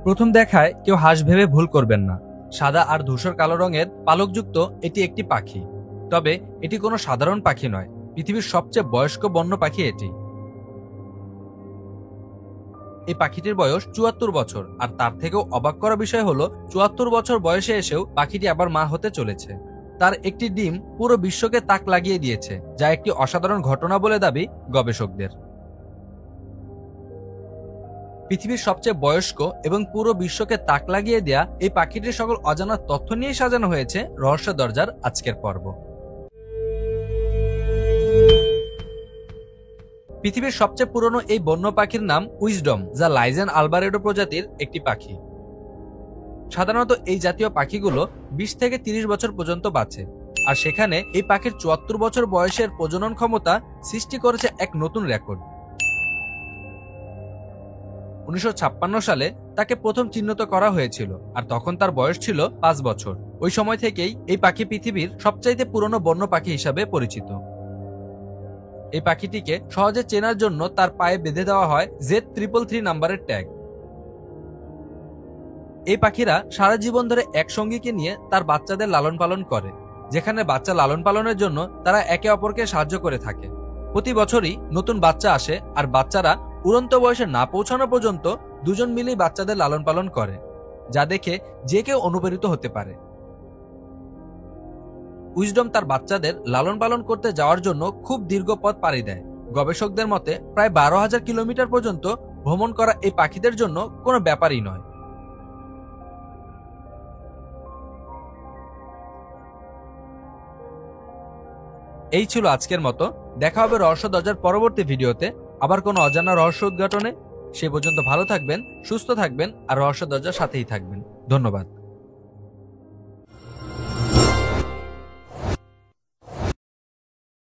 প্রথম দেখায় কেউ হাঁস ভেবে ভুল করবেন না। সাদা আর ধূসর কালো রঙের পালকযুক্ত এটি একটি পাখি। তবে এটি কোনো সাধারণ পাখি নয়, পৃথিবীর সবচেয়ে বয়স্ক বন্য পাখি এটি। এই পাখিটির বয়স ৭৪ বছর, আর তার থেকেও অবাক করা বিষয় হলো ৭৪ বছর বয়সে এসেও পাখিটি আবার মা হতে চলেছে। তার একটি ডিম পুরো বিশ্বকে তাক লাগিয়ে দিয়েছে, যা একটি অসাধারণ ঘটনা বলে দাবি গবেষকদের। পৃথিবীর সবচেয়ে বয়স্ক এবং পুরো বিশ্বকে তাক লাগিয়ে দেয়া এই পাখিটির সকল অজানা তথ্য নিয়ে সাজানো হয়েছে রহস্য দরজার আজকের পর্ব। পৃথিবীর সবচেয়ে পুরনো এই বন্য পাখির নাম উইজডম, যা লাইজেন আলবারেডো প্রজাতির একটি পাখি। সাধারণত এই জাতীয় পাখিগুলো ২০ থেকে ৩০ বছর পর্যন্ত বাঁচে, আর সেখানে এই পাখির ৭৪ বছর বয়সের প্রজনন ক্ষমতা সৃষ্টি করেছে এক নতুন রেকর্ড। ১৯৫৬ সালে তাকে প্রথম চিহ্নিত করা হয়েছিল, আর তখন তার বয়স ছিল ৫ বছর। ওই সময় থেকেই এই পাখি পৃথিবীর সবচাইতে পুরনো বন্য পাখি হিসাবে পরিচিত। এই পাখিটিকে সহজে চেনার জন্য তার পায়ে বেঁধে দেওয়া হয় Z333 নাম্বারের ট্যাগ। এই পাখিরা সারা জীবন ধরে এক সঙ্গীকে নিয়ে তার বাচ্চাদের লালন পালন করে, যেখানে বাচ্চা লালন পালনের জন্য তারা একে অপরকে সাহায্য করে থাকে। প্রতি বছরই নতুন বাচ্চা আসে, আর বাচ্চারা উড়ন্ত বয়সে না পৌঁছানো পর্যন্ত দুজন মিলেই বাচ্চাদের লালন পালন করে, যা দেখে যে কেউ অনুপ্রাণিত হতে পারে। উইজডম তার বাচ্চাদের লালন পালন করতে যাওয়ার জন্য খুব দীর্ঘ পথ পাড়ি দেয়। গবেষকদের মতে প্রায় ১২,০০০ কিলোমিটার পর্যন্ত ভ্রমণ করা এই পাখিদের জন্য কোনো ব্যাপারই নয়। এই ছিল আজকের মতো। দেখা হবে রহস্য দরজার পরবর্তী ভিডিওতে, আবার কোনো অজানা রহস্য উদ্ঘাটনে। সে পর্যন্ত ভালো থাকবেন, সুস্থ থাকবেন, আর রহস্য দরজার সাথেই থাকবেন। ধন্যবাদ।